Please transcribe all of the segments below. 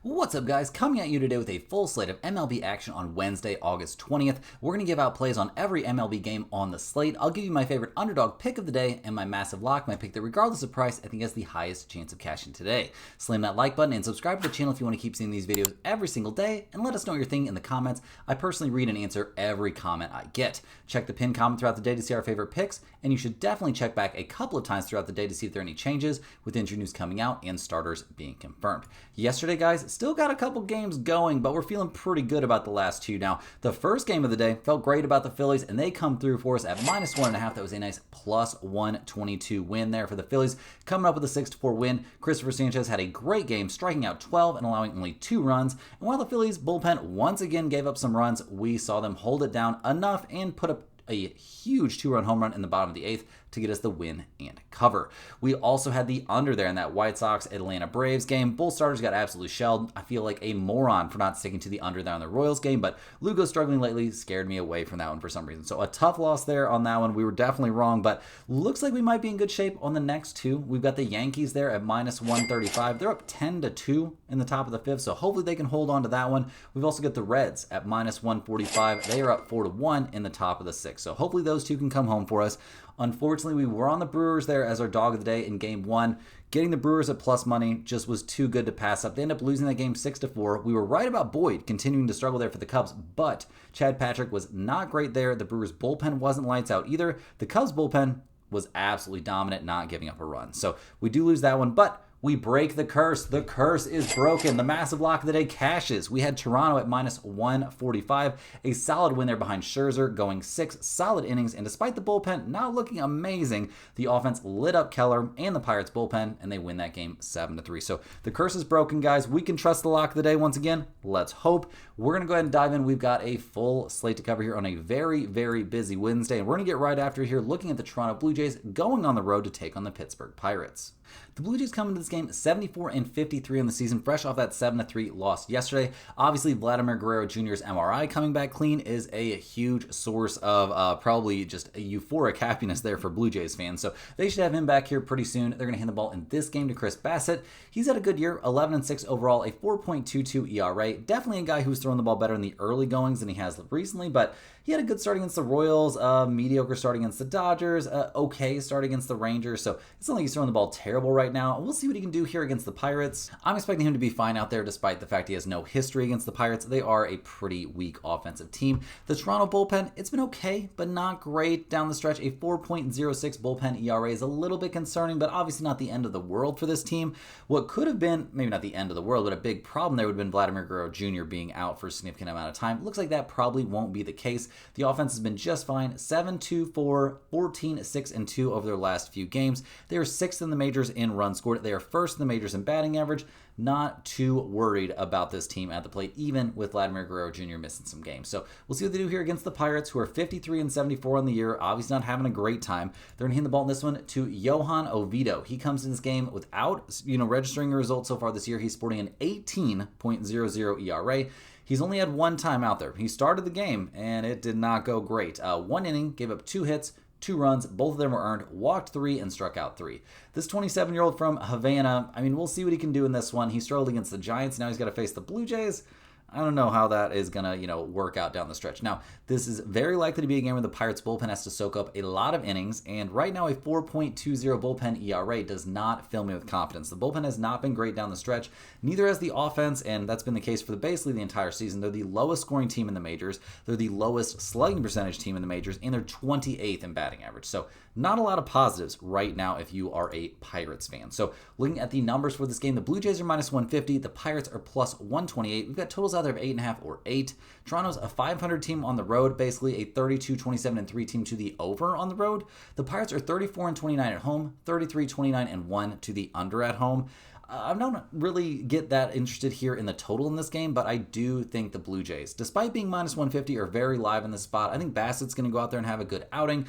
What's up, guys? Coming at you today with a full slate of MLB action on Wednesday, August 20th. We're going to give out plays on every MLB game on the slate. I'll give you my favorite underdog pick of the day and my massive lock, my pick that regardless of price, I think has the highest chance of cashing today. Slam that like button and subscribe to the channel if you want to keep seeing these videos every single day, and let us know what you're thinking in the comments. I personally read and answer every comment I get. Check the pinned comment throughout the day to see our favorite picks, and you should definitely check back a couple of times throughout the day to see if there are any changes with injury news coming out and starters being confirmed. Yesterday, guys, still got a couple games going, but we're feeling pretty good about the last two. Now, the first game of the day felt great about the Phillies, and they come through for us at -1.5. That was a nice +122 win there for the Phillies, coming up with a 6-4 win. Christopher Sanchez had a great game, striking out 12 and allowing only 2 runs. And while the Phillies bullpen once again gave up some runs, we saw them hold it down enough and put up a huge 2-run home run in the bottom of the 8th to get us the win and cover. We also had the under there in that White Sox-Atlanta Braves game. Both starters got absolutely shelled. I feel like a moron for not sticking to the under there on the Royals game, but Lugo struggling lately scared me away from that one for some reason. So a tough loss there on that one. We were definitely wrong, but looks like we might be in good shape on the next two. We've got the Yankees there at -135. They're up 10-2 in the top of the 5th, so hopefully they can hold on to that one. We've also got the Reds at -145. They are up 4-1 in the top of the 6th, so hopefully those two can come home for us. Unfortunately, we were on the Brewers there as our dog of the day in Game 1. Getting the Brewers at plus money just was too good to pass up. They ended up losing that game 6-4. We were right about Boyd continuing to struggle there for the Cubs, but Chad Patrick was not great there. The Brewers bullpen wasn't lights out either. The Cubs bullpen was absolutely dominant, not giving up a run. So we do lose that one, but we break the curse. The curse is broken. The massive lock of the day cashes. We had Toronto at -145. A solid win there behind Scherzer, going 6 solid innings. And despite the bullpen not looking amazing, the offense lit up Keller and the Pirates bullpen, and they win that game 7-3. So the curse is broken, guys. We can trust the lock of the day once again. Let's hope. We're going to go ahead and dive in. We've got a full slate to cover here on a very, very busy Wednesday. And we're going to get right after here looking at the Toronto Blue Jays going on the road to take on the Pittsburgh Pirates. The Blue Jays come into this game 74-53 on the season, fresh off that 7-3 loss yesterday. Obviously, Vladimir Guerrero Jr.'s MRI coming back clean is a huge source of probably just a euphoric happiness there for Blue Jays fans. So they should have him back here pretty soon. They're going to hand the ball in this game to Chris Bassett. He's had a good year, 11-6 overall, a 4.22 ERA. Definitely a guy who's throwing the ball better in the early goings than he has recently, but he had a good start against the Royals, mediocre start against the Dodgers, okay start against the Rangers. So it's not like he's throwing the ball terrible right now. We'll see what he can do here against the Pirates. I'm expecting him to be fine out there despite the fact he has no history against the Pirates. They are a pretty weak offensive team. The Toronto bullpen, it's been okay, but not great down the stretch. A 4.06 bullpen ERA is a little bit concerning, but obviously not the end of the world for this team. What could have been, maybe not the end of the world, but a big problem there would have been Vladimir Guerrero Jr. being out for a significant amount of time. Looks like that probably won't be the case. The offense has been just fine. 7-2-4, 14-6-2 over their last few games. They are 6th in the majors in runs scored. They are 1st in the majors in batting average. Not too worried about this team at the plate, even with Vladimir Guerrero Jr. missing some games. So we'll see what they do here against the Pirates, who are 53-74 on the year. Obviously not having a great time. They're going to hand the ball in this one to Johan Oviedo. He comes in this game without, registering a result so far this year. He's sporting an 18.00 ERA. He's only had one time out there. He started the game, and it did not go great. One inning, gave up 2 hits, 2 runs. Both of them were earned, walked 3, and struck out 3. This 27-year-old from Havana, we'll see what he can do in this one. He struggled against the Giants. Now he's got to face the Blue Jays. I don't know how that is going to, work out down the stretch. Now, this is very likely to be a game where the Pirates bullpen has to soak up a lot of innings, and right now a 4.20 bullpen ERA does not fill me with confidence. The bullpen has not been great down the stretch. Neither has the offense, and that's been the case for basically the entire season. They're the lowest scoring team in the majors. They're the lowest slugging percentage team in the majors, and they're 28th in batting average. So not a lot of positives right now if you are a Pirates fan. So looking at the numbers for this game, the Blue Jays are -150. The Pirates are +128. We've got totals out there of 8.5 or 8. Toronto's a 500 team on the road, basically a 32-27-3 team to the over on the road. The Pirates are 34-29 at home, 33-29-1 to the under at home. I don't really get that interested here in the total in this game, but I do think the Blue Jays, despite being -150, are very live in this spot. I think Bassett's going to go out there and have a good outing.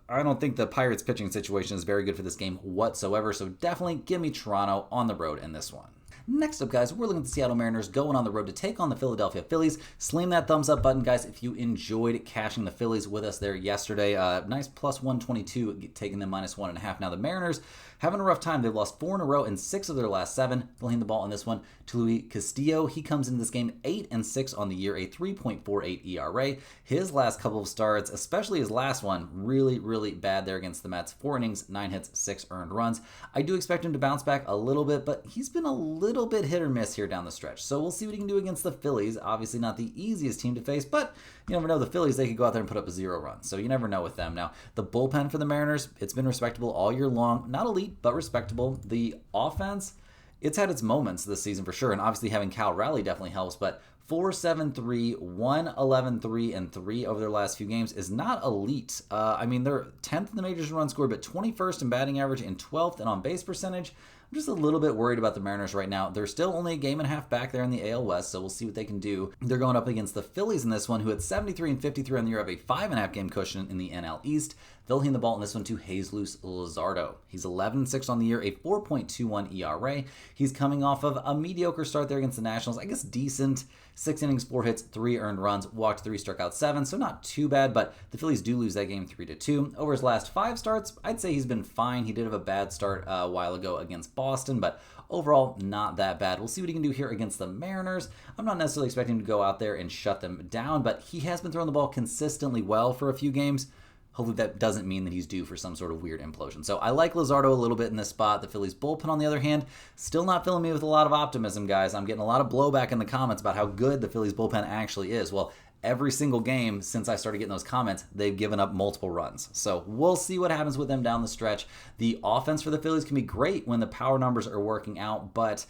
I don't think the Pirates pitching situation is very good for this game whatsoever, so definitely give me Toronto on the road in this one. Next up, guys, we're looking at the Seattle Mariners going on the road to take on the Philadelphia Phillies. Slam that thumbs up button, guys, if you enjoyed cashing the Phillies with us there yesterday. Nice plus 122, taking them minus 1.5. Now, the Mariners having a rough time. They've lost 4 in a row and 6 of their last 7. They'll hand the ball on this one to Luis Castillo. He comes into this game 8-6 on the year, a 3.48 ERA. His last couple of starts, especially his last one, really, really bad there against the Mets. 4 innings, 9 hits, 6 earned runs. I do expect him to bounce back a little bit, but he's been a little bit hit or miss here down the stretch. So we'll see what he can do against the Phillies. Obviously not the easiest team to face, but you never know. The Phillies, they could go out there and put up a 0 run. So you never know with them. Now, the bullpen for the Mariners, it's been respectable all year long. Not elite, but respectable. The offense, it's had its moments this season for sure, and obviously having Cal Raleigh definitely helps, but 4-7-3, 1-11-3, and 3 over their last few games is not elite. I mean, they're 10th in the majors in run scored, but 21st in batting average and 12th in on-base percentage. I'm just a little bit worried about the Mariners right now. They're still only a game and a half back there in the AL West, so we'll see what they can do. They're going up against the Phillies in this one, who at 73-53 on the year have a 5.5 game cushion in the NL East. They'll hand the ball in this one to Jesus Luzardo. He's 11-6 on the year, a 4.21 ERA. He's coming off of a mediocre start there against the Nationals. I guess decent. 6 innings, 4 hits, 3 earned runs, walked 3, struck out 7, so not too bad, but the Phillies do lose that game 3-2. Over his last 5 starts, I'd say he's been fine. He did have a bad start a while ago against Boston, but overall, not that bad. We'll see what he can do here against the Mariners. I'm not necessarily expecting him to go out there and shut them down, but he has been throwing the ball consistently well for a few games. Hopefully that doesn't mean that he's due for some sort of weird implosion. So I like Luzardo a little bit in this spot. The Phillies bullpen, on the other hand, still not filling me with a lot of optimism, guys. I'm getting a lot of blowback in the comments about how good the Phillies bullpen actually is. Well, every single game since I started getting those comments, they've given up multiple runs. So we'll see what happens with them down the stretch. The offense for the Phillies can be great when the power numbers are working out, but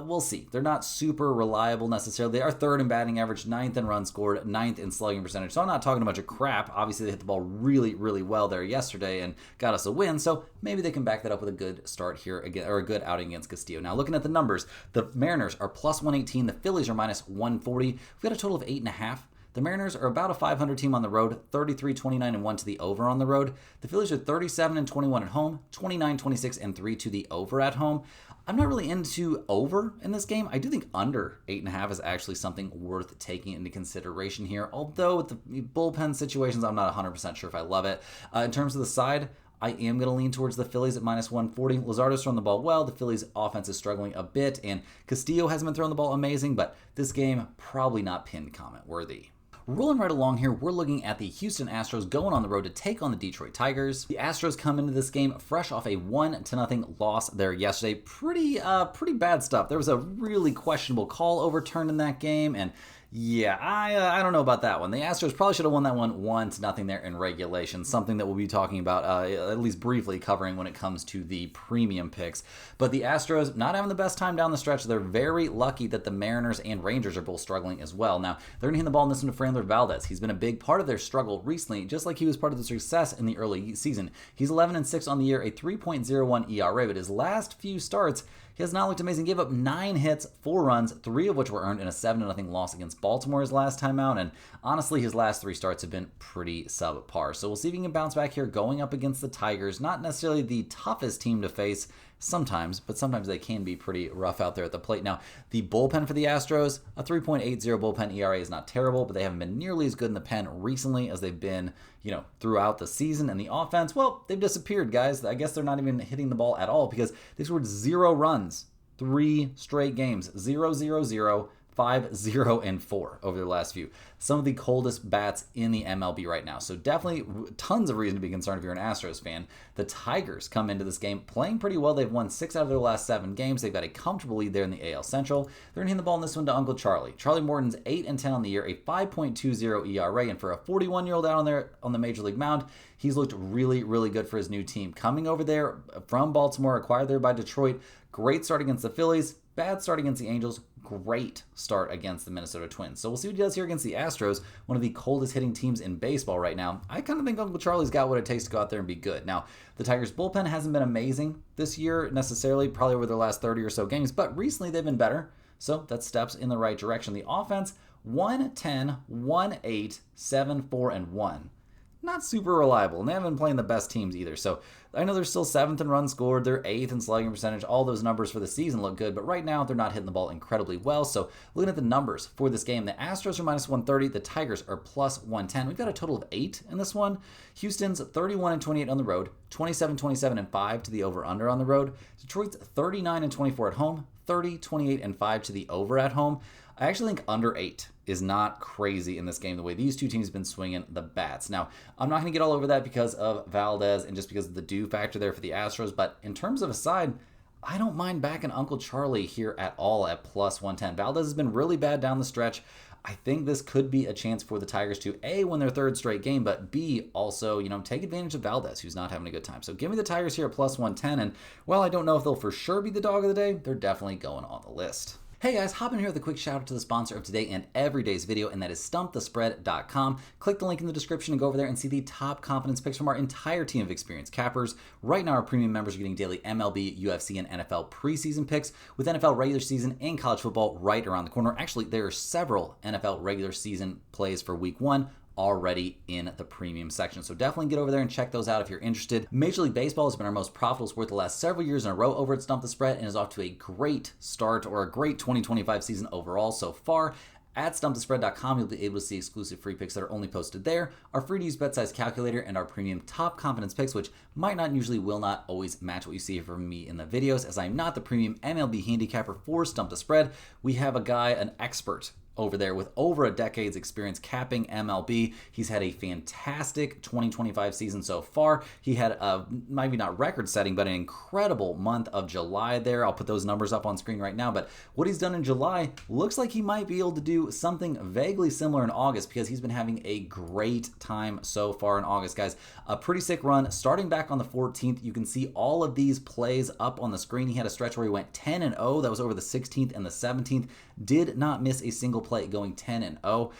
we'll see. They're not super reliable necessarily. They are 3rd in batting average, 9th in runs scored, 9th in slugging percentage. So I'm not talking a bunch of crap. Obviously, they hit the ball really, really well there yesterday and got us a win. So maybe they can back that up with a good start here again, or a good outing against Castillo. Now, looking at the numbers, the Mariners are plus 118. The Phillies are minus 140. We've got a total of 8.5. The Mariners are about a 500 team on the road, 33-29-1 to the over on the road. The Phillies are 37-21 at home, 29-26-3 to the over at home. I'm not really into over in this game. I do think under 8.5 is actually something worth taking into consideration here. Although with the bullpen situations, I'm not 100% sure if I love it. In terms of the side, I am going to lean towards the Phillies at minus 140. Luzardo's throwing the ball well. The Phillies offense is struggling a bit, and Castillo hasn't been throwing the ball amazing, but this game probably not pinned comment worthy. Rolling right along here, we're looking at the Houston Astros going on the road to take on the Detroit Tigers. The Astros come into this game fresh off a 1-0 loss there yesterday. Pretty bad stuff. There was a really questionable call overturned in that game, and yeah, I don't know about that one. The Astros probably should have won that one 1-0 there in regulation, something that we'll be talking about at least briefly covering when it comes to the premium picks. But the Astros not having the best time down the stretch. They're very lucky that the Mariners and Rangers are both struggling as well. Now, they're going to hand the ball in this one to Framber Valdez. He's been a big part of their struggle recently, just like he was part of the success in the early season. He's 11-6 on the year, a 3.01 ERA, but his last few starts, he has not looked amazing. Gave up 9 hits, 4 runs, 3 of which were earned in a 7-0 loss against Baltimore his last time out. And honestly, his last 3 starts have been pretty subpar. So we'll see if he can bounce back here going up against the Tigers. Not necessarily the toughest team to face sometimes, but sometimes they can be pretty rough out there at the plate. Now, the bullpen for the Astros, a 3.80 bullpen ERA is not terrible, but they haven't been nearly as good in the pen recently as they've been, throughout the season. And the offense, well, they've disappeared, guys. I guess they're not even hitting the ball at all because they scored 0 runs, 3 straight games, 0-0-0, 5-0 and 4 over their last few. Some of the coldest bats in the MLB right now. So definitely tons of reason to be concerned if you're an Astros fan. The Tigers come into this game playing pretty well. They've won 6 out of their last 7 games. They've got a comfortable lead there in the AL Central. They're going to hand the ball in this one to Uncle Charlie. Charlie Morton's 8-10 on the year, a 5.20 ERA. And for a 41-year-old out on there on the Major League mound, he's looked really, really good for his new team. Coming over there from Baltimore, acquired there by Detroit. Great start against the Phillies. Bad start against the Angels. Great start against the Minnesota Twins. So we'll see what he does here against the Astros, one of the coldest hitting teams in baseball right now. I kind of think Uncle Charlie's got what it takes to go out there and be good. Now, the Tigers' bullpen hasn't been amazing this year necessarily, probably over their last 30 or so games, but recently they've been better. So that's steps in the right direction. The offense, 1-10, 1-8, 7-4, and 1. not super reliable, and they haven't been playing the best teams either. So I know they're still 7th in runs scored, they're 8th in slugging percentage, all those numbers for the season look good, but right now they're not hitting the ball incredibly well. So looking at the numbers for this game, the Astros are minus 130, the Tigers are plus 110. We've got a total of 8 in this one. Houston's 31-28 on the road, 27-27-5 to the over-under on the road. Detroit's 39-24 at home, 30-28-5 to the over at home. I actually think under 8 is not crazy in this game, the way these two teams have been swinging the bats. Now, I'm not going to get all over that because of Valdez and just because of the do factor there for the Astros, but in terms of a side, I don't mind backing Uncle Charlie here at all at plus 110. Valdez has been really bad down the stretch. I think this could be a chance for the Tigers to A, win their 3rd straight game, but B, also, take advantage of Valdez, who's not having a good time. So give me the Tigers here at plus 110, and while I don't know if they'll for sure be the dog of the day, they're definitely going on the list. Hey guys, hop in here with a quick shout out to the sponsor of today and every day's video, and that is StumpTheSpread.com. Click the link in the description and go over there and see the top confidence picks from our entire team of experienced cappers. Right now, our premium members are getting daily MLB, UFC, and NFL preseason picks, with NFL regular season and college football right around the corner. Actually, there are several NFL regular season plays for week 1 already in the premium section. So definitely get over there and check those out if you're interested. Major League Baseball has been our most profitable sport the last several years in a row over at Stump the Spread and is off to a great start, or a great 2025 season overall so far. At StumpTheSpread.com, you'll be able to see exclusive free picks that are only posted there, our free-to-use bet size calculator, and our premium top confidence picks, which might not, usually will not always match what you see from me in the videos, as I'm not the premium MLB handicapper for Stump the Spread. We have a guy, an expert over there with over a decade's experience capping MLB. He's had a fantastic 2025 season so far. He had a, maybe not record-setting, but an incredible month of July there. I'll put those numbers up on screen right now, but what he's done in July looks like he might be able to do something vaguely similar in August, because he's been having a great time so far in August, guys. A pretty sick run. Starting back on the 14th, you can see all of these plays up on the screen. He had a stretch where he went 10-0. That was over the 16th and the 17th. Did not miss a single play, going 10-0.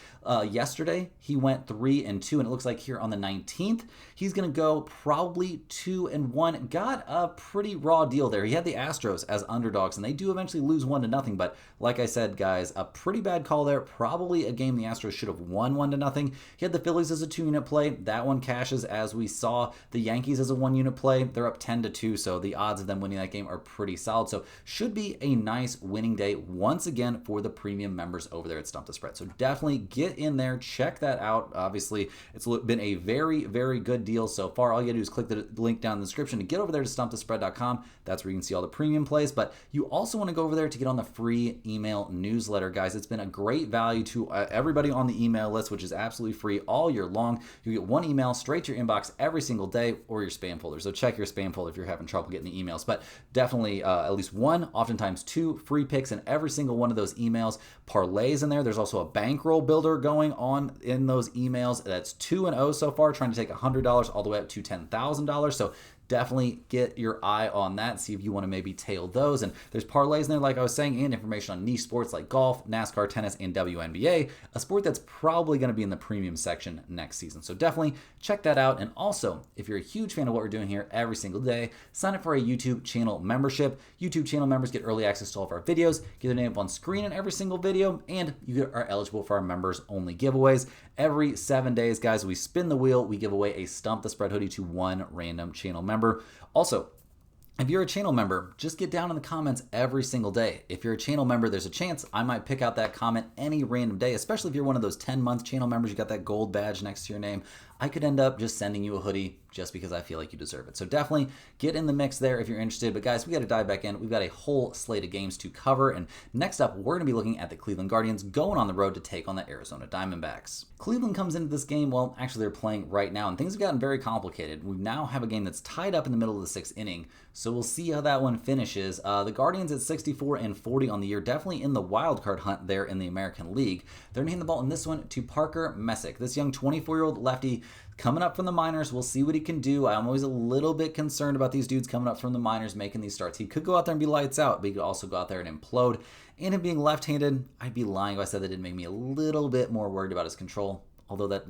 Yesterday, he went 3-2, and it looks like here on the 19th, he's going to go probably 2-1. Got a pretty raw deal there. He had the Astros as underdogs, and they do eventually lose 1-0, but like I said, guys, a pretty bad call there. Probably a game the Astros should have won 1-0. He had the Phillies as a 2-unit play. That one cashes, as we saw. The Yankees as a 1-unit play. They're up 10-2, so the odds of them winning that game are pretty solid. So should be a nice winning day once again for the premium members over there at Stump the Spread. So definitely get in there, check that out. Obviously, it's been a very, very good deal so far. All you gotta do is click the link down in the description to get over there to StumpTheSpread.com. That's where you can see all the premium plays, but you also want to go over there to get on the free email newsletter, guys. It's been a great value to everybody on the email list, which is absolutely free all year long. You get one email straight to your inbox every single day, or your spam folder. So check your spam folder if you're having trouble getting the emails, but definitely at least one, oftentimes 2 free picks in every single one of those emails. Parlays in there. There's also a bankroll builder going on in those emails. That's 2-0 so far, trying to take $100 all the way up to $10,000. So definitely get your eye on that. See if you want to maybe tail those. And there's parlays in there, like I was saying, and information on niche sports like golf, NASCAR, tennis, and WNBA, a sport that's probably going to be in the premium section next season. So definitely check that out. And also, if you're a huge fan of what we're doing here every single day, sign up for a YouTube channel membership. YouTube channel members get early access to all of our videos, get their name up on screen in every single video, and you are eligible for our members only giveaways. Every 7 days, guys, we spin the wheel. We give away a Stump the Spread hoodie to one random channel member. Also, if you're a channel member, just get down in the comments every single day. If you're a channel member, there's a chance I might pick out that comment any random day, especially if you're one of those 10-month channel members, you got that gold badge next to your name. I could end up just sending you a hoodie just because I feel like you deserve it. So definitely get in the mix there if you're interested. But guys, we got to dive back in. We've got a whole slate of games to cover. And next up, we're going to be looking at the Cleveland Guardians going on the road to take on the Arizona Diamondbacks. Cleveland comes into this game, well, actually they're playing right now, and things have gotten very complicated. We now have a game that's tied up in the middle of the 6th inning, so we'll see how that one finishes. The Guardians at 64-40 on the year, definitely in the wild card hunt there in the American League. They're handing the ball in this one to Parker Messick, this young 24-year-old lefty coming up from the minors. We'll see what he can do. I'm always a little bit concerned about these dudes coming up from the minors making these starts. He could go out there and be lights out, but he could also go out there and implode. And him being left-handed, I'd be lying if I said that didn't make me a little bit more worried about his control. Although that,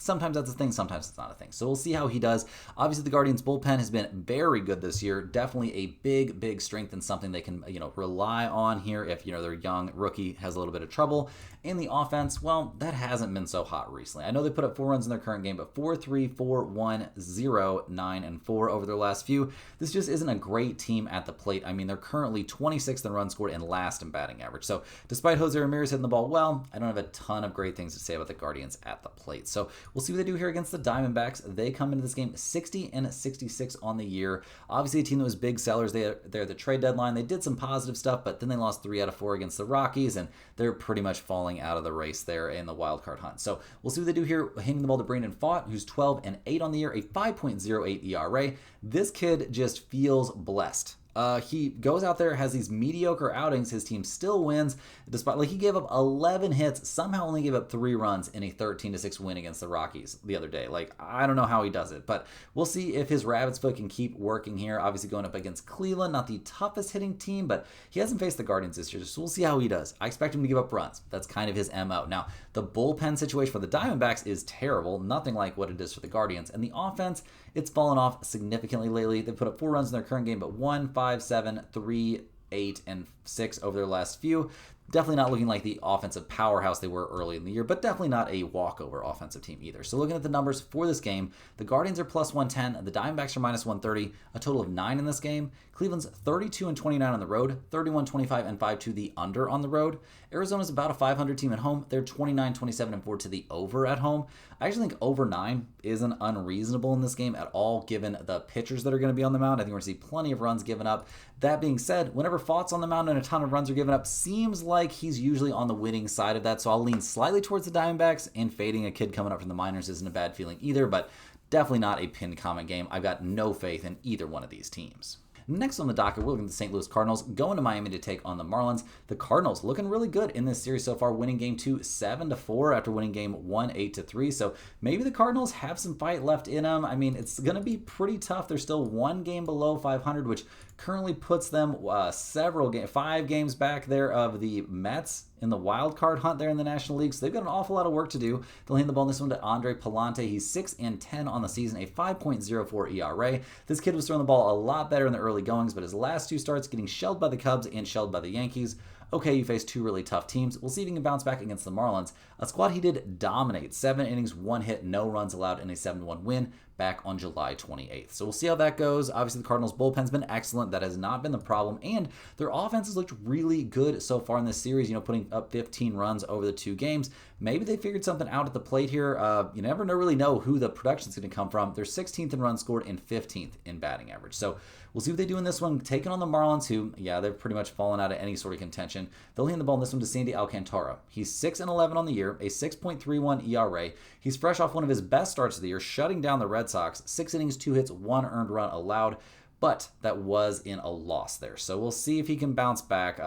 Sometimes that's a thing, sometimes it's not a thing. So we'll see how he does. Obviously, the Guardians bullpen has been very good this year. Definitely a big strength and something they can, rely on here if, their young rookie has a little bit of trouble. And the offense, well, that hasn't been so hot recently. I know they put up 4 runs in their current game, but 4-3, 4-1-0, 9-4 over their last few. This just isn't a great team at the plate. I mean, they're currently 26th in runs scored and last in batting average. So despite Jose Ramirez hitting the ball well, I don't have a ton of great things to say about the Guardians at the plate. So we'll see what they do here against the Diamondbacks. They come into this game 60-66 on the year. Obviously, a team that was big sellers. They're at the trade deadline. They did some positive stuff, but then they lost 3 out of 4 against the Rockies, and they're pretty much falling out of the race there in the wild card hunt. So we'll see what they do here, handing the ball to Brandon Pfaadt, who's 12-8 on the year, a 5.08 ERA. This kid just feels blessed. He goes out there, has these mediocre outings. His team still wins, despite he gave up 11 hits, somehow only gave up 3 runs in a 13-6 win against the Rockies the other day. I don't know how he does it, but we'll see if his rabbit's foot can keep working here. Obviously going up against Cleveland, not the toughest hitting team, but he hasn't faced the Guardians this year, so we'll see how he does. I expect him to give up runs. That's kind of his MO. Now, the bullpen situation for the Diamondbacks is terrible, nothing like what it is for the Guardians, and the offense, it's fallen off significantly lately. They put up 4 runs in their current game, but 1, 5, 7, 3, 8, and 6 over their last few. Definitely not looking like the offensive powerhouse they were early in the year, but definitely not a walkover offensive team either. So looking at the numbers for this game, the Guardians are plus 110, the Diamondbacks are minus 130, a total of 9 in this game. Cleveland's 32-29 on the road, 31-25 and 5-2 the under on the road. Arizona's about a 500 team at home. They're 29-27 and 4 to the over at home. I actually think over 9 isn't unreasonable in this game at all, given the pitchers that are going to be on the mound. I think we're going to see plenty of runs given up. That being said, whenever Pfaadt's on the mound and a ton of runs are given up, seems like he's usually on the winning side of that. So I'll lean slightly towards the Diamondbacks, and fading a kid coming up from the minors isn't a bad feeling either, but definitely not a pinned comment game. I've got no faith in either one of these teams. Next on the docket, we're looking at the St. Louis Cardinals going to Miami to take on the Marlins. The Cardinals looking really good in this series so far, winning game 2 7-4 after winning game 1 8-3. So maybe the Cardinals have some fight left in them. I mean, it's going to be pretty tough. They're still 1 game below 500, which currently puts them 5 games back there of the Mets in the wild card hunt there in the National League. So they've got an awful lot of work to do. They'll hand the ball in this one to Andre Palante. He's 6-10 on the season, a 5.04 ERA. This kid was throwing the ball a lot better in the early goings, but his last 2 starts getting shelled by the Cubs and shelled by the Yankees. Okay, you face 2 really tough teams. We'll see if he can bounce back against the Marlins, a squad he did dominate. 7 innings, 1 hit, no runs allowed in a 7-1 win back on July 28th. So we'll see how that goes. Obviously, the Cardinals' bullpen's been excellent. That has not been the problem. And their offense has looked really good so far in this series, putting up 15 runs over the 2 games. Maybe they figured something out at the plate here. You never really know who the production's going to come from. They're 16th in runs scored and 15th in batting average. So we'll see what they do in this one. Taking on the Marlins, who, they've pretty much fallen out of any sort of contention. They'll hand the ball in this one to Sandy Alcantara. He's 6-11 on the year, a 6.31 ERA. He's fresh off one of his best starts of the year, shutting down the Red Sox. 6 innings, 2 hits, 1 earned run allowed, but that was in a loss there. So we'll see if he can bounce back.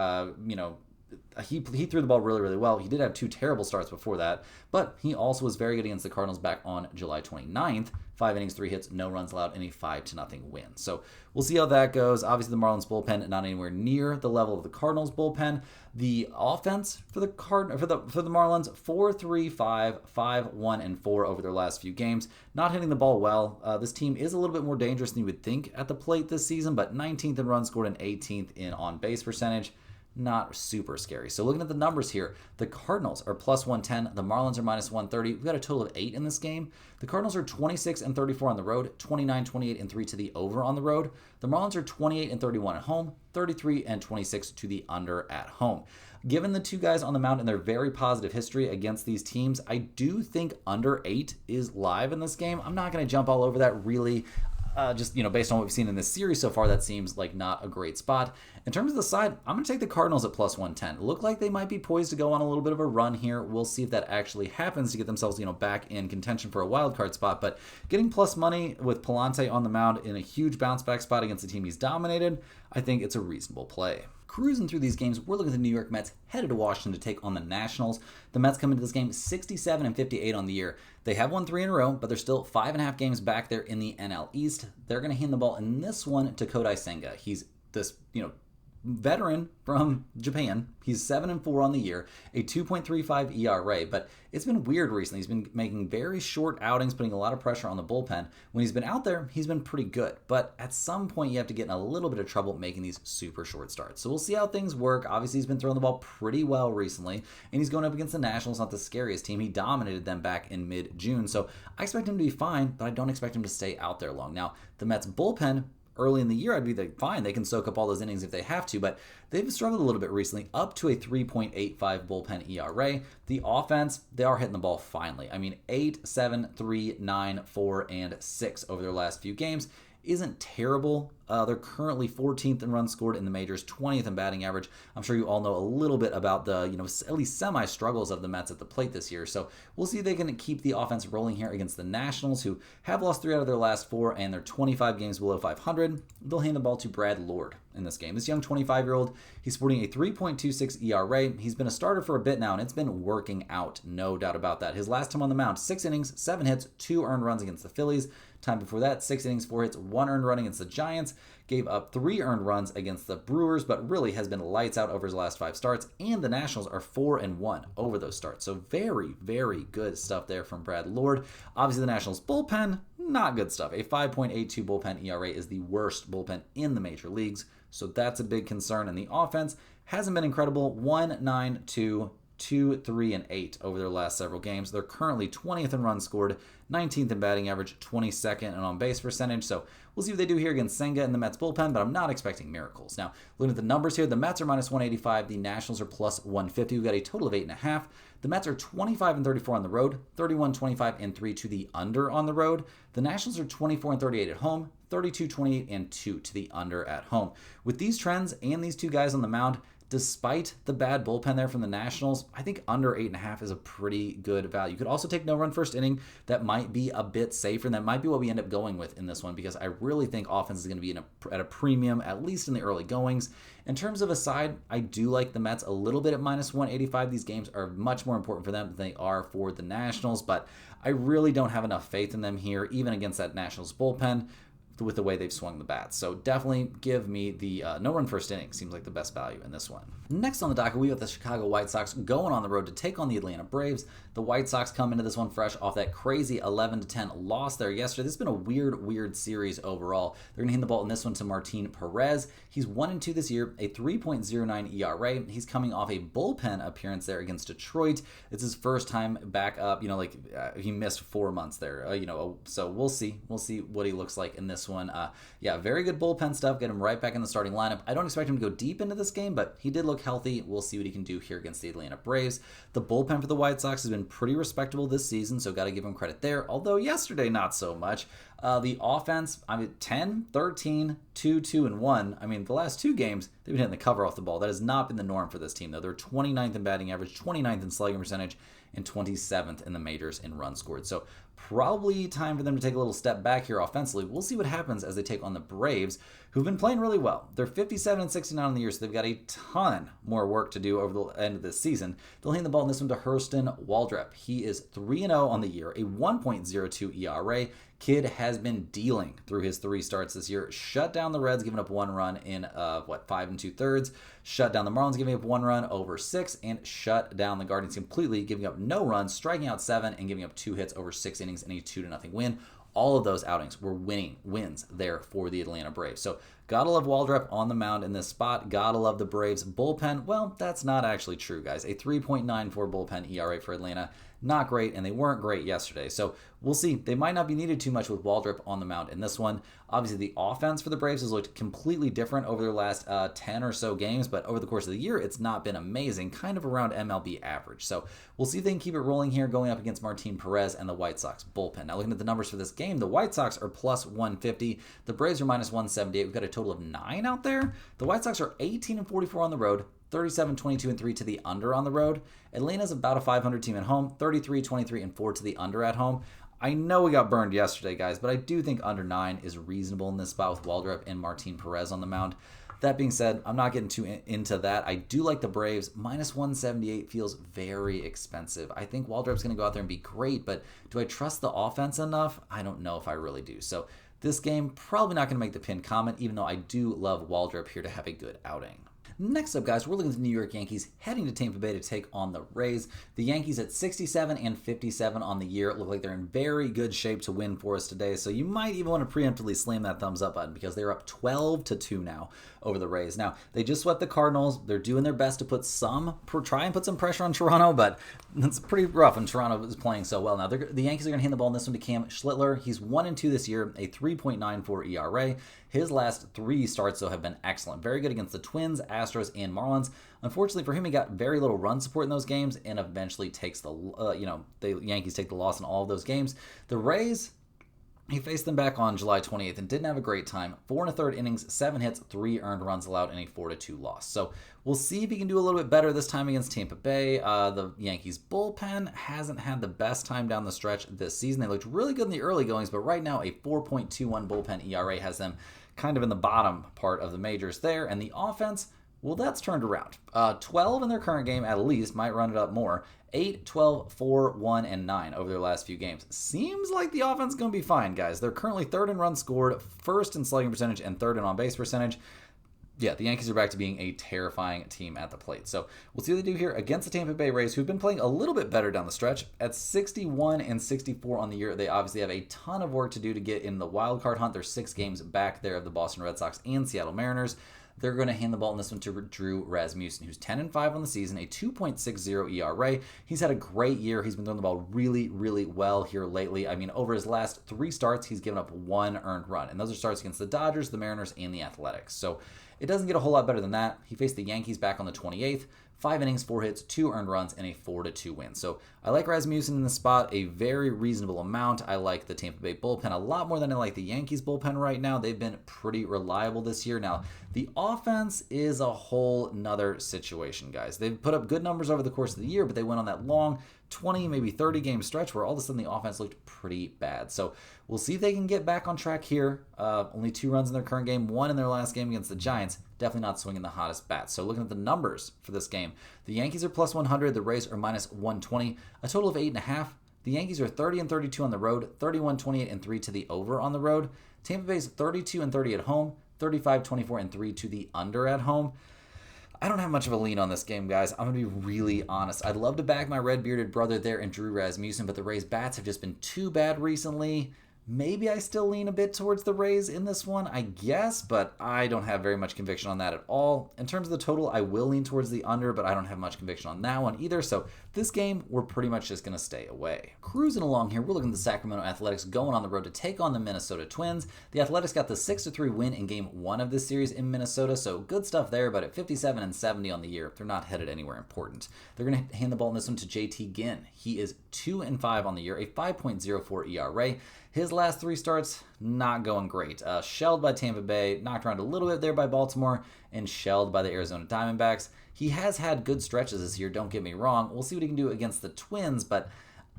He threw the ball really, really well. He did have 2 terrible starts before that, but he also was very good against the Cardinals back on July 29th. 5 innings, 3 hits, no runs allowed, and a 5-0 win. So we'll see how that goes. Obviously, the Marlins bullpen not anywhere near the level of the Cardinals bullpen. The offense for the Marlins 4-3-5, 5-1 and 4 over their last few games. Not hitting the ball well. This team is a little bit more dangerous than you would think at the plate this season, but 19th in runs scored and 18th in on base percentage. Not super scary. So looking at the numbers here, the Cardinals are plus 110. The Marlins are minus 130. We've got a total of 8 in this game. The Cardinals are 26-34 on the road, 29-28 and 3 to the over on the road. The Marlins are 28-31 at home, 33-26 to the under at home. Given the 2 guys on the mound and their very positive history against these teams, I do think under 8 is live in this game. I'm not going to jump all over that really. Based on what we've seen in this series so far, that seems like not a great spot. In terms of the side, I'm going to take the Cardinals at plus 110. Look like they might be poised to go on a little bit of a run here. We'll see if that actually happens to get themselves, back in contention for a wild card spot. But getting plus money with Palante on the mound in a huge bounce back spot against a team he's dominated, I think it's a reasonable play. Cruising through these games, we're looking at the New York Mets headed to Washington to take on the Nationals. The Mets come into this game 67-58 on the year. They have won 3 in a row, but they're still 5.5 games back there in the NL East. They're going to hand the ball in this one to Kodai Senga. He's this, veteran from Japan. He's 7-4 on the year, a 2.35 ERA, but it's been weird recently. He's been making very short outings, putting a lot of pressure on the bullpen. When he's been out there, he's been pretty good, but at some point you have to get in a little bit of trouble making these super short starts. So we'll see how things work. Obviously, he's been throwing the ball pretty well recently, and he's going up against the Nationals, not the scariest team. He dominated them back in mid-June, so I expect him to be fine, but I don't expect him to stay out there long. Now, the Mets bullpen, early in the year, I'd be like, fine, they can soak up all those innings if they have to, but they've struggled a little bit recently, up to a 3.85 bullpen ERA. The offense, they are hitting the ball finally. I mean, 8, 7, 3, 9, 4, and 6 over their last few games isn't terrible. They're currently 14th in runs scored in the majors, 20th in batting average. I'm sure you all know a little bit about the, at least semi-struggles of the Mets at the plate this year. So we'll see if they can keep the offense rolling here against the Nationals, who have lost 3 out of their last 4, and they're 25 games below 500. They'll hand the ball to Brad Lord in this game. This young 25-year-old, he's sporting a 3.26 ERA. He's been a starter for a bit now, and it's been working out, no doubt about that. His last time on the mound, 6 innings, 7 hits, 2 earned runs against the Phillies. Time before that, 6 innings, 4 hits, 1 earned run against the Giants. Gave up 3 earned runs against the Brewers, but really has been lights out over his last 5 starts. And the Nationals are 4-1 over those starts. So very, very good stuff there from Brad Lord. Obviously, the Nationals bullpen, not good stuff. A 5.82 bullpen ERA is the worst bullpen in the major leagues. So that's a big concern. And the offense hasn't been incredible. 1, 9, 2, 2, 3, and 8 over their last several games. They're currently 20th in runs scored, 19th in batting average, 22nd in on-base percentage. So we'll see what they do here against Senga and the Mets bullpen, but I'm not expecting miracles. Now, looking at the numbers here, the Mets are minus 185, the Nationals are plus 150. We've got a total of 8.5. The Mets are 25-34 on the road, 31-25-3 to the under on the road. The Nationals are 24-38 at home, 32-28-2 to the under at home. With these trends and these two guys on the mound, despite the bad bullpen there from the Nationals, I think under 8.5 is a pretty good value. You could also take no run first inning. That might be a bit safer, and that might be what we end up going with in this one, because I really think offense is going to be at a premium, at least in the early goings. In terms of a side, I do like the Mets a little bit at minus 185. These games are much more important for them than they are for the Nationals, but I really don't have enough faith in them here, even against that Nationals bullpen, with the way they've swung the bats. So definitely give me the no-run first inning. Seems like the best value in this one. Next on the docket, we have the Chicago White Sox going on the road to take on the Atlanta Braves. The White Sox come into this one fresh off that crazy 11-10 loss there yesterday. This has been a weird series overall. They're going to hand the ball in this one to Martin Perez. He's 1-2 this year, a 3.09 ERA. He's coming off a bullpen appearance there against Detroit. It's his first time back up. He missed 4 months there. So we'll see. We'll see what he looks like in this one. Very good bullpen stuff. Get him right back in the starting lineup. I don't expect him to go deep into this game, but he did look healthy. We'll see what he can do here against the Atlanta Braves. The bullpen for the White Sox has been pretty respectable this season, so got to give him credit there, although yesterday not so much. The offense, 10, 13, 2, 2, and 1. The last 2 games, they've been hitting the cover off the ball. That has not been the norm for this team, though. They're 29th in batting average, 29th in slugging percentage, and 27th in the majors in runs scored. So probably time for them to take a little step back here offensively. We'll see what happens as they take on the Braves, who've been playing really well. They're 57-69 on the year, so they've got a ton more work to do over the end of this season. They'll hand the ball in this one to Hurston Waldrep. He is 3-0 on the year, a 1.02 ERA. Kid has been dealing through his 3 starts this year. Shut down the Reds, giving up 1 run in 5 2/3. Shut down the Marlins, giving up 1 run over 6, and shut down the Guardians completely, giving up no runs, striking out 7, and giving up 2 hits over 6 innings in a 2-0 win. All of those outings were wins there for the Atlanta Braves. So gotta love Waldrep on the mound in this spot. Gotta love the Braves bullpen. Well, that's not actually true, guys. A 3.94 bullpen ERA for Atlanta. Not great, and they weren't great yesterday. So we'll see. They might not be needed too much with Waldrep on the mound in this one. Obviously, the offense for the Braves has looked completely different over their last 10 or so games, but over the course of the year, it's not been amazing, kind of around MLB average. So we'll see if they can keep it rolling here going up against Martin Perez and the White Sox bullpen. Now, looking at the numbers for this game, the White Sox are plus 150. The Braves are minus 178. We've got a total of 9 out there. The White Sox are 18-44 on the road, 37-22-3 to the under on the road. Atlanta's about a 500 team at home, 33-23-4 to the under at home. I know we got burned yesterday, guys, but I do think under 9 is reasonable in this spot with Waldrep and Martin Perez on the mound. That being said, I'm not getting too into that. I do like the Braves. Minus 178 feels very expensive. I think Waldrop's going to go out there and be great, but do I trust the offense enough? I don't know if I really do. So this game, probably not going to make the pin comment, even though I do love Waldrop here to have a good outing. Next up, guys, we're looking at the New York Yankees heading to Tampa Bay to take on the Rays. The Yankees at 67 and 57 on the year look like they're in very good shape to win for us today, so you might even want to preemptively slam that thumbs up button because they're up 12-2 now over the Rays. Now, they just swept the Cardinals. They're doing their best to try and put some pressure on Toronto, but it's pretty rough when Toronto is playing so well. Now, the Yankees are going to hand the ball in this one to Cam Schlittler. He's 1-2 this year, a 3.94 ERA. His last 3 starts, though, have been excellent. Very good against the Twins, Astros, and Marlins. Unfortunately for him, he got very little run support in those games and eventually takes the Yankees take the loss in all of those games. The Rays, he faced them back on July 28th and didn't have a great time. 4 1/3 innings, 7 hits, 3 earned runs allowed, and a 4-2 loss. So we'll see if he can do a little bit better this time against Tampa Bay. The Yankees bullpen hasn't had the best time down the stretch this season. They looked really good in the early goings, but right now a 4.21 bullpen ERA has them kind of in the bottom part of the majors there. And the offense, well, that's turned around. 12 in their current game at least, might run it up more. 8, 12, 4, 1, and 9 over their last few games. Seems like the offense is going to be fine, guys. They're currently 3rd in runs scored, 1st in slugging percentage, and 3rd in on-base percentage. Yeah, the Yankees are back to being a terrifying team at the plate. So we'll see what they do here against the Tampa Bay Rays, who've been playing a little bit better down the stretch. At 61 and 64 on the year, they obviously have a ton of work to do to get in the wild card hunt. They're 6 games back there of the Boston Red Sox and Seattle Mariners. They're going to hand the ball in this one to Drew Rasmussen, who's 10-5 on the season, a 2.60 ERA. He's had a great year. He's been throwing the ball really, really well here lately. I mean, over his last 3 starts, he's given up 1 earned run, and those are starts against the Dodgers, the Mariners, and the Athletics. So it doesn't get a whole lot better than that. He faced the Yankees back on the 28th. 5 innings, 4 hits, 2 earned runs, and a 4-2 win. So I like Rasmussen in the spot a very reasonable amount. I like the Tampa Bay bullpen a lot more than I like the Yankees bullpen right now. They've been pretty reliable this year. Now, the offense is a whole nother situation, guys. They've put up good numbers over the course of the year, but they went on that long 20, maybe 30 game stretch where all of a sudden the offense looked pretty bad. So we'll see if they can get back on track here. Only 2 runs in their current game, 1 in their last game against the Giants. Definitely not swinging the hottest bat. So looking at the numbers for this game, the Yankees are plus 100, the Rays are minus 120, a total of 8.5. The Yankees are 30-32 on the road, 31-28 and 3 to the over on the road. Tampa Bay's 32-30 at home, 35-24 and 3 to the under at home. I don't have much of a lean on this game, guys. I'm going to be really honest. I'd love to back my red-bearded brother there in Drew Rasmussen, but the Rays' bats have just been too bad recently. Maybe I still lean a bit towards the Rays in this one, I guess, but I don't have very much conviction on that at all. In terms of the total, I will lean towards the under, but I don't have much conviction on that one either. So this game, we're pretty much just going to stay away. Cruising along here, we're looking at the Sacramento Athletics going on the road to take on the Minnesota Twins. The Athletics got the 6-3 win in Game 1 of this series in Minnesota, so good stuff there, but at 57 and 70 on the year, they're not headed anywhere important. They're going to hand the ball in this one to JT Ginn. He is 2-5 on the year, a 5.04 ERA. His last 3 starts, not going great. Shelled by Tampa Bay, knocked around a little bit there by Baltimore, and shelled by the Arizona Diamondbacks. He has had good stretches this year, don't get me wrong. We'll see what he can do against the Twins, but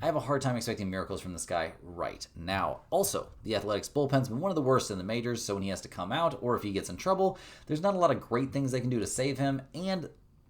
I have a hard time expecting miracles from this guy right now. Also, the Athletics bullpen's been one of the worst in the majors, so when he has to come out, or if he gets in trouble, there's not a lot of great things they can do to save him, and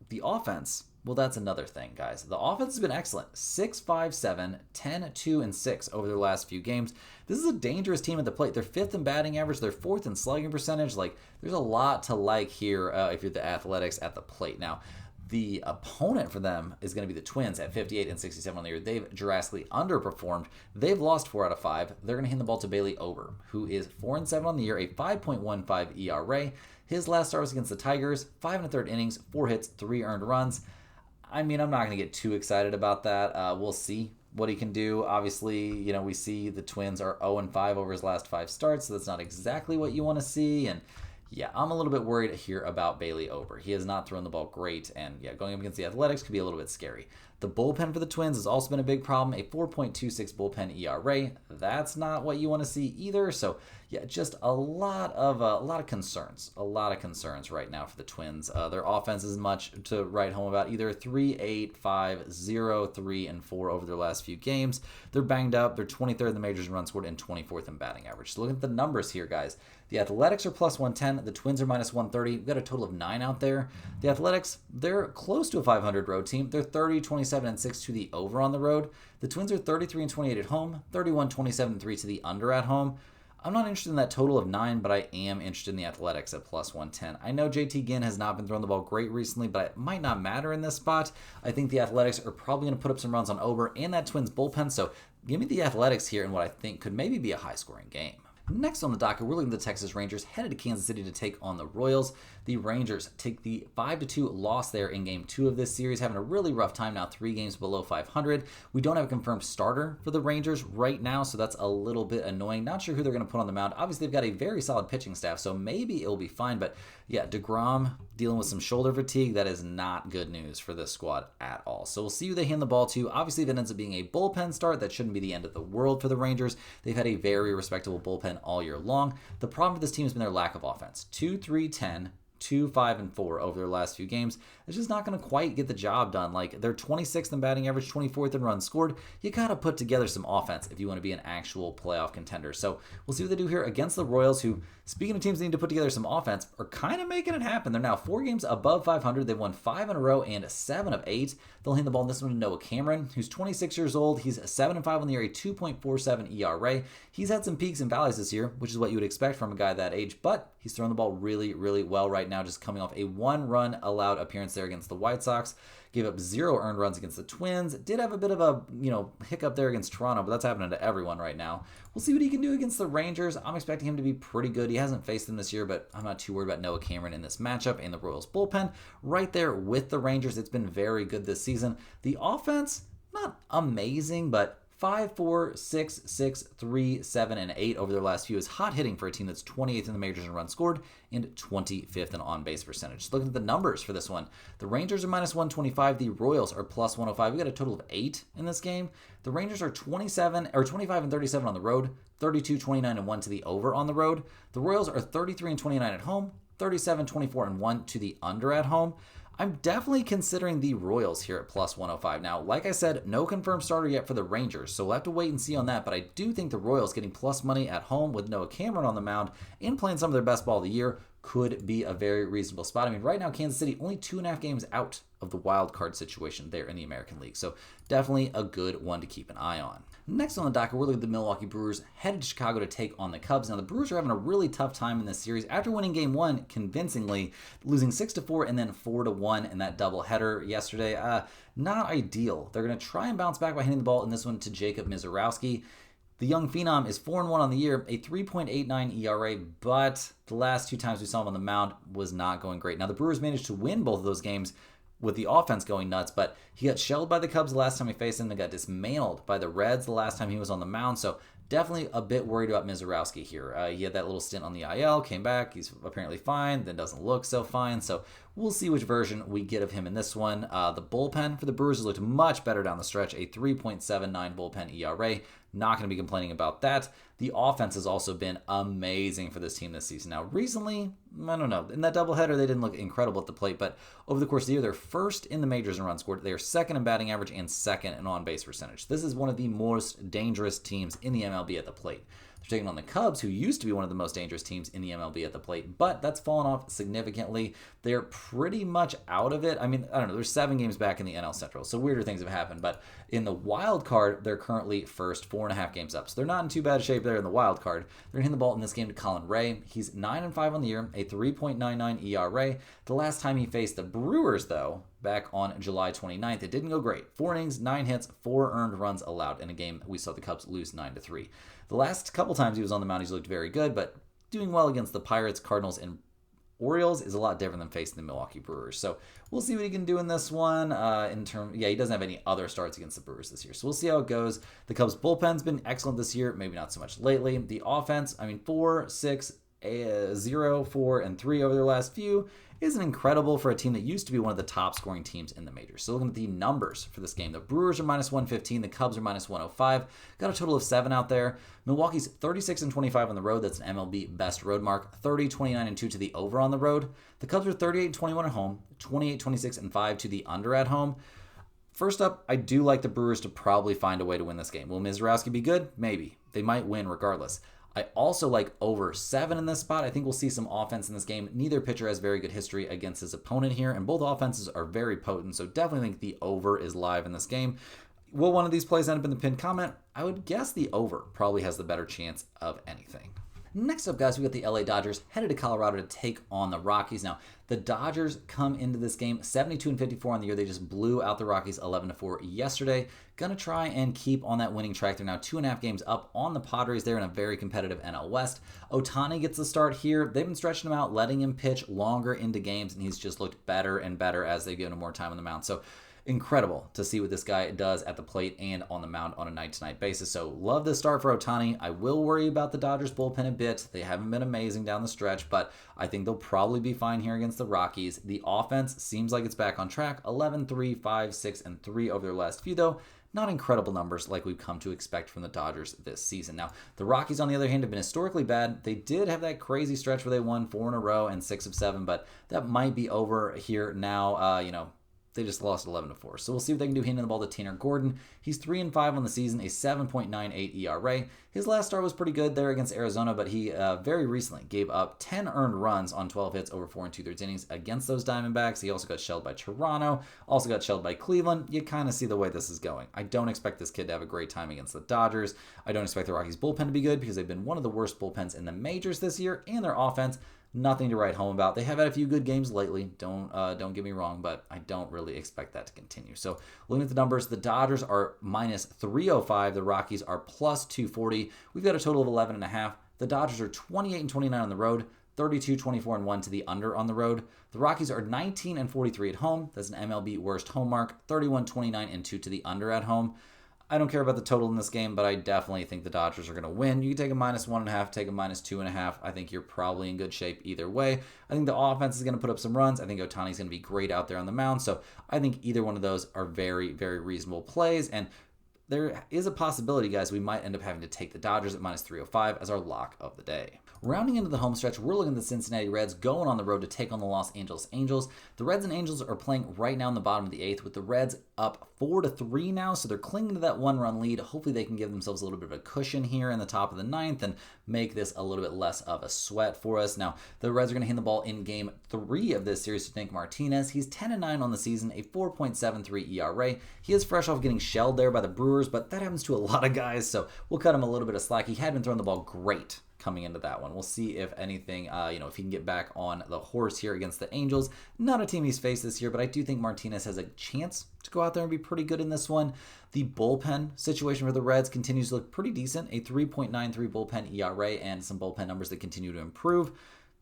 the offense, well, that's another thing, guys. The offense has been excellent. 6-5-7, 10-2, and 6 over their last few games. This is a dangerous team at the plate. They're 5th in batting average. They're 4th in slugging percentage. Like, there's a lot to like here if you're the Athletics at the plate. Now, the opponent for them is going to be the Twins at 58 and 67 on the year. They've drastically underperformed. They've lost 4 out of 5. They're going to hand the ball to Bailey Ober, who is 4-7 on the year, a 5.15 ERA. His last start was against the Tigers, 5 1/3 innings, 4 hits, 3 earned runs. I mean, I'm not going to get too excited about that. We'll see what he can do. Obviously, we see the Twins are 0-5 over his last 5 starts, so that's not exactly what you want to see. And yeah, I'm a little bit worried here about Bailey Ober. He has not thrown the ball great, and yeah, going up against the Athletics could be a little bit scary. The bullpen for the Twins has also been a big problem, a 4.26 bullpen ERA. That's not what you want to see either. So yeah, just a lot of concerns right now for the Twins. Their offense is much to write home about, either 3-8, 5-0, 3-4 over their last few games. They're banged up. They're 23rd in the majors in runs scored and 24th in batting average. So look at the numbers here, guys. The Athletics are plus 110. The Twins are minus 130. We've got a total of 9 out there. The Athletics, they're close to a 500 road team. They're 30, 27, and 6 to the over on the road. The Twins are 33 and 28 at home, 31, 27, and 3 to the under at home. I'm not interested in that total of 9, but I am interested in the Athletics at plus 110. I know JT Ginn has not been throwing the ball great recently, but it might not matter in this spot. I think the Athletics are probably going to put up some runs on Ober and that Twins bullpen, so give me the Athletics here in what I think could maybe be a high-scoring game. Next on the docket, we're looking at the Texas Rangers headed to Kansas City to take on the Royals. The Rangers take the 5-2 loss there in Game 2 of this series, having a really rough time now, 3 games below 500. We don't have a confirmed starter for the Rangers right now, so that's a little bit annoying. Not sure who they're going to put on the mound. Obviously, they've got a very solid pitching staff, so maybe it'll be fine. But yeah, DeGrom dealing with some shoulder fatigue. That is not good news for this squad at all. So we'll see who they hand the ball to. Obviously, if it ends up being a bullpen start, that shouldn't be the end of the world for the Rangers. They've had a very respectable bullpen all year long. The problem for this team has been their lack of offense. 2-3-10. 2-5-4 over their last few games. It's just not going to quite get the job done. Like, they're 26th in batting average, 24th in runs scored. You got to put together some offense if you want to be an actual playoff contender. So we'll see what they do here against the Royals, who, speaking of teams that need to put together some offense, are kind of making it happen. They're now 4 games above 500. They've won 5 in a row and 7 of 8. They'll hand the ball in this one to Noah Cameron, who's 26 years old. He's 7-5 on the year, a 2.47 ERA. He's had some peaks and valleys this year, which is what you would expect from a guy that age, but he's throwing the ball really, really well right now, just coming off a 1-run allowed appearance there against the White Sox. Gave up 0 earned runs against the Twins. Did have a bit of a, hiccup there against Toronto, but that's happening to everyone right now. We'll see what he can do against the Rangers. I'm expecting him to be pretty good. He hasn't faced them this year, but I'm not too worried about Noah Cameron in this matchup and the Royals bullpen. Right there with the Rangers, it's been very good this season. The offense, not amazing, but 5, 4, 6, 6, 3, 7, and 8 over their last few is hot hitting for a team that's 28th in the majors in runs scored and 25th in on-base percentage. Just looking at the numbers for this one, the Rangers are minus 125, the Royals are plus 105. We got a total of 8 in this game. The Rangers are 25 and 37 on the road, 32, 29, and 1 to the over on the road. The Royals are 33 and 29 at home, 37, 24, and 1 to the under at home. I'm definitely considering the Royals here at plus 105. Now, like I said, no confirmed starter yet for the Rangers, so we'll have to wait and see on that, but I do think the Royals getting plus money at home with Noah Cameron on the mound and playing some of their best ball of the year could be a very reasonable spot. I mean, right now, Kansas City only 2.5 games out of the wild card situation there in the American League, so definitely a good one to keep an eye on. Next on the docket, we're looking at the Milwaukee Brewers headed to Chicago to take on the Cubs. Now, the Brewers are having a really tough time in this series after winning Game 1 convincingly, losing 6-4 and then 4-1 in that doubleheader yesterday. Not ideal. They're going to try and bounce back by hitting the ball in this one to Jacob Misiorowski. The young phenom is 4-1 on the year, a 3.89 ERA, but the last 2 times we saw him on the mound was not going great. Now, the Brewers managed to win both of those games with the offense going nuts, but he got shelled by the Cubs the last time he faced them. They got dismantled by the Reds the last time he was on the mound, so definitely a bit worried about Misiorowski here. He had that little stint on the IL, came back, he's apparently fine, then doesn't look so fine, so we'll see which version we get of him in this one. The bullpen for the Brewers has looked much better down the stretch, a 3.79 bullpen ERA. Not going to be complaining about that. The offense has also been amazing for this team this season. Now, recently, I don't know, in that doubleheader, they didn't look incredible at the plate, but over the course of the year, they're first in the majors in runs scored. They are second in batting average and second in on-base percentage. This is one of the most dangerous teams in the MLB at the plate. They're taking on the Cubs, who used to be one of the most dangerous teams in the MLB at the plate, but that's fallen off significantly. They're pretty much out of it. I mean, I don't know, there's 7 games back in the NL Central, so weirder things have happened, but in the wild card, they're currently first, 4.5 games up, so they're not in too bad shape there in the wild card. They're hitting the ball in this game to Colin Ray. He's 9-5 on the year, a 3.99 ERA. The last time he faced the Brewers, though, back on July 29th, it didn't go great. 4 innings, 9 hits, 4 earned runs allowed in a game we saw the Cubs lose 9-3. The last couple times he was on the mound, he's looked very good, but doing well against the Pirates, Cardinals, and Orioles is a lot different than facing the Milwaukee Brewers. So we'll see what he can do in this one. He doesn't have any other starts against the Brewers this year. So we'll see how it goes. The Cubs bullpen's been excellent this year, maybe not so much lately. The offense, 4, 6, 0, 4, and 3 over their last few isn't incredible for a team that used to be one of the top scoring teams in the majors. So looking at the numbers for this game, the Brewers are minus 115, the Cubs are minus 105. Got a total of 7 out there. Milwaukee's 36 and 25 on the road. That's an MLB best road mark. 30, 29, and 2 to the over on the road. The Cubs are 38 and 21 at home, 28, 26, and 5 to the under at home. First up, I do like the Brewers to probably find a way to win this game. Will Misiorowski be good? Maybe. They might win regardless. I also like over 7 in this spot. I think we'll see some offense in this game. Neither pitcher has very good history against his opponent here, and both offenses are very potent, so definitely think the over is live in this game. Will one of these plays end up in the pinned comment? I would guess the over probably has the better chance of anything. Next up, guys, we got the LA Dodgers headed to Colorado to take on the Rockies. Now, the Dodgers come into this game 72-54 on the year. They just blew out the Rockies 11-4 yesterday. Gonna try and keep on that winning track. They're now 2.5 games up on the Padres. They're in a very competitive NL West. Ohtani gets the start here. They've been stretching him out, letting him pitch longer into games, and he's just looked better and better as they've given him more time on the mound. So incredible to see what this guy does at the plate and on the mound on a night-to-night basis. So love this start for Ohtani. I will worry about the Dodgers bullpen a bit. They haven't been amazing down the stretch, but I think they'll probably be fine here against the Rockies. The offense seems like it's back on track. 11-3, 5-6, and 3 over their last few, though. Not incredible numbers like we've come to expect from the Dodgers this season. Now, the Rockies, on the other hand, have been historically bad. They did have that crazy stretch where they won 4 in a row and 6 of 7, but that might be over here now. They just lost 11-4. So we'll see what they can do handing the ball to Tanner Gordon. He's 3-5 on the season, a 7.98 ERA. His last start was pretty good there against Arizona, but he very recently gave up 10 earned runs on 12 hits over 4 2/3 innings against those Diamondbacks. He also got shelled by Toronto, also got shelled by Cleveland. You kind of see the way this is going. I don't expect this kid to have a great time against the Dodgers. I don't expect the Rockies bullpen to be good because they've been one of the worst bullpens in the majors this year, and their offense, nothing to write home about. They have had a few good games lately. Don't get me wrong, but I don't really expect that to continue. So looking at the numbers, the Dodgers are minus 305. The Rockies are plus 240. We've got a total of 11.5. The Dodgers are 28-29 on the road, 32-24-1 to the under on the road. The Rockies are 19-43 at home. That's an MLB worst home mark. 31-29-2 to the under at home. I don't care about the total in this game, but I definitely think the Dodgers are going to win. You can take a minus 1.5, take a minus 2.5. I think you're probably in good shape either way. I think the offense is going to put up some runs. I think Ohtani's going to be great out there on the mound. So I think either one of those are very, very reasonable plays. And there is a possibility, guys, we might end up having to take the Dodgers at minus 305 as our lock of the day. Rounding into the home stretch, we're looking at the Cincinnati Reds going on the road to take on the Los Angeles Angels. The Reds and Angels are playing right now in the bottom of the 8th, with the Reds up 4-3 now, so they're clinging to that 1-run lead. Hopefully they can give themselves a little bit of a cushion here in the top of the 9th and make this a little bit less of a sweat for us. Now, the Reds are going to hand the ball in game 3 of this series to Nick Martinez. He's 10-9 on the season, a 4.73 ERA. He is fresh off getting shelled there by the Brewers, but that happens to a lot of guys, so we'll cut him a little bit of slack. He had been throwing the ball great coming into that one. We'll see if anything, if he can get back on the horse here against the Angels. Not a team he's faced this year, but I do think Martinez has a chance to go out there and be pretty good in this one. The bullpen situation for the Reds continues to look pretty decent. A 3.93 bullpen ERA and some bullpen numbers that continue to improve.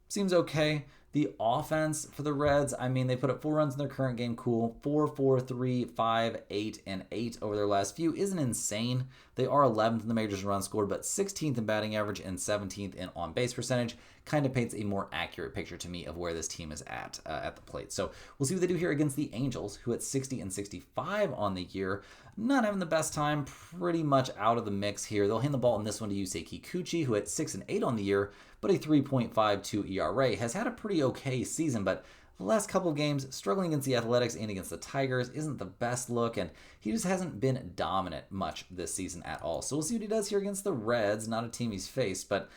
Seems okay. The offense for the Reds, they put up 4 runs in their current game. Cool. 4, 3, 5, 8, and 8 over their last few isn't insane. They are 11th in the majors in runs scored, but 16th in batting average and 17th in on-base percentage. Kind of paints a more accurate picture to me of where this team is at the plate. So we'll see what they do here against the Angels, who at 60-65 on the year. Not having the best time, pretty much out of the mix here. They'll hand the ball in this one to Yusei Kikuchi, who at 6-8 on the year, but a 3.52 ERA. Has had a pretty okay season, but the last couple of games, struggling against the Athletics and against the Tigers, isn't the best look, and he just hasn't been dominant much this season at all. So we'll see what he does here against the Reds. Not a team he's faced, but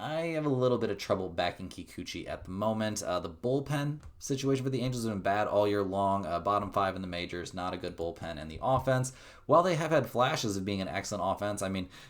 I have a little bit of trouble backing Kikuchi at the moment. The bullpen situation for the Angels has been bad all year long. Bottom 5 in the majors, not a good bullpen. And the offense, while they have had flashes of being an excellent offense,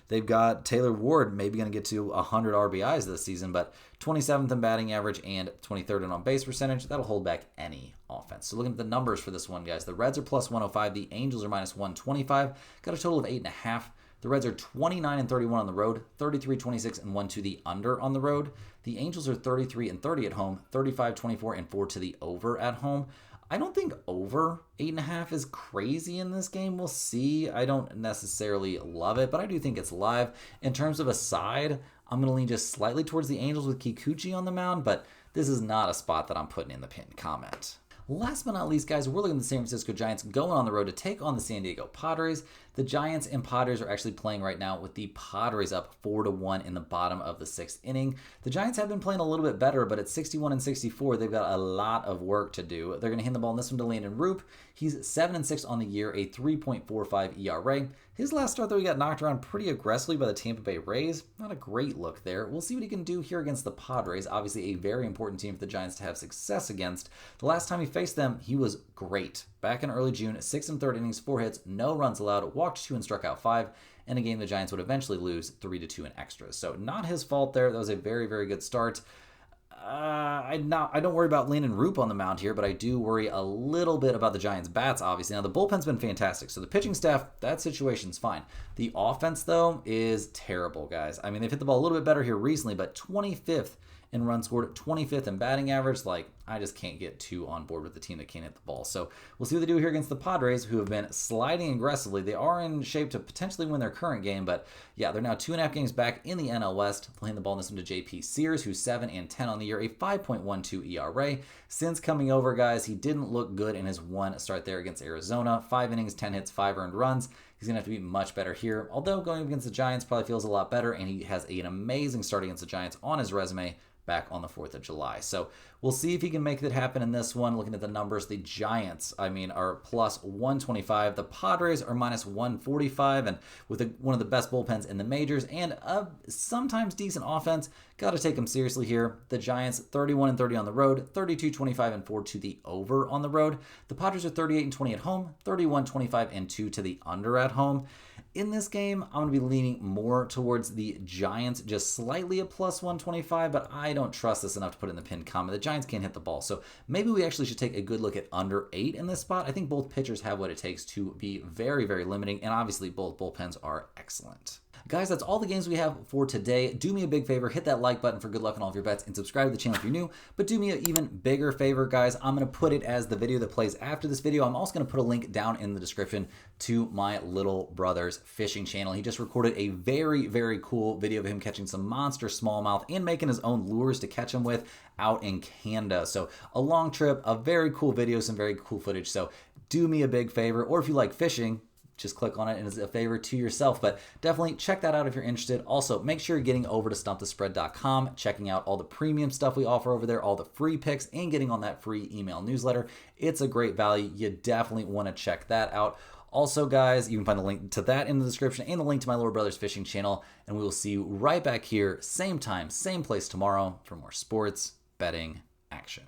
they've got Taylor Ward maybe going to get to 100 RBIs this season, but 27th in batting average and 23rd in on-base percentage. That'll hold back any offense. So looking at the numbers for this one, guys, the Reds are plus 105. The Angels are minus 125. Got a total of 8.5. The Reds are 29-31 on the road, 33-26-1 to the under on the road. The Angels are 33-30 at home, 35-24-4 to the over at home. I don't think over 8.5 is crazy in this game. We'll see. I don't necessarily love it, but I do think it's live. In terms of a side, I'm going to lean just slightly towards the Angels with Kikuchi on the mound, but this is not a spot that I'm putting in the pinned comment. Last but not least, guys, we're looking at the San Francisco Giants going on the road to take on the San Diego Padres. The Giants and Padres are actually playing right now with the Padres up 4-1 in the bottom of the 6th inning. The Giants have been playing a little bit better, but at 61-64, they've got a lot of work to do. They're going to hand the ball in this one to Landon Roop. He's 7-6 on the year, a 3.45 ERA. His last start, though, he got knocked around pretty aggressively by the Tampa Bay Rays. Not a great look there. We'll see what he can do here against the Padres. Obviously, a very important team for the Giants to have success against. The last time he faced them, he was great. Back in early June, 6 1/3 innings, 4 hits, no runs allowed, walked 2 and struck out 5, in a game the Giants would eventually lose 3-2 in extras. So not his fault there. That was a very, very good start. I don't worry about leaning Roop on the mound here, but I do worry a little bit about the Giants' bats, obviously. Now, the bullpen's been fantastic, so the pitching staff, that situation's fine. The offense, though, is terrible, guys. I mean, they've hit the ball a little bit better here recently, but 25th in runs scored, 25th in batting average. Like, I just can't get too on board with the team that can't hit the ball. So we'll see what they do here against the Padres, who have been sliding aggressively. They are in shape to potentially win their current game, but yeah, they're now 2.5 games back in the NL West. Playing the ball in this one to JP Sears, who's 7-10 on the year, a 5.12 ERA. Since coming over, guys, he didn't look good in his one start there against Arizona. 5 innings, 10 hits, 5 earned runs. He's going to have to be much better here. Although going against the Giants probably feels a lot better, and he has an amazing start against the Giants on his resume back on the 4th of July. So we'll see if he can make it happen in this one. Looking at the numbers, the Giants, are plus 125. The Padres are minus 145. And with one of the best bullpens in the majors and a sometimes decent offense, got to take them seriously here. The Giants, 31-30 on the road, 32-25-4 to the over on the road. The Padres are 38-20 at home, 31-25-2 to the under at home. In this game, I'm going to be leaning more towards the Giants, just slightly at plus 125, but I don't trust this enough to put in the pinned comment. The Giants can't hit the ball, so maybe we actually should take a good look at under 8 in this spot. I think both pitchers have what it takes to be very, very limiting, and obviously both bullpens are excellent. Guys, that's all the games we have for today. Do me a big favor, hit that like button for good luck on all of your bets, and subscribe to the channel if you're new. But do me an even bigger favor, guys. I'm going to put it as the video that plays after this video. I'm also going to put a link down in the description to my little brother's fishing channel. He just recorded a very, very cool video of him catching some monster smallmouth and making his own lures to catch them with out in Canada. So a long trip, a very cool video, some very cool footage. So do me a big favor, or if you like fishing, just click on it and it's a favor to yourself. But definitely check that out if you're interested. Also, make sure you're getting over to stumpthespread.com, checking out all the premium stuff we offer over there, all the free picks, and getting on that free email newsletter. It's a great value. You definitely want to check that out. Also, guys, you can find the link to that in the description and the link to my little brother's fishing channel. And we will see you right back here, same time, same place tomorrow for more sports betting action.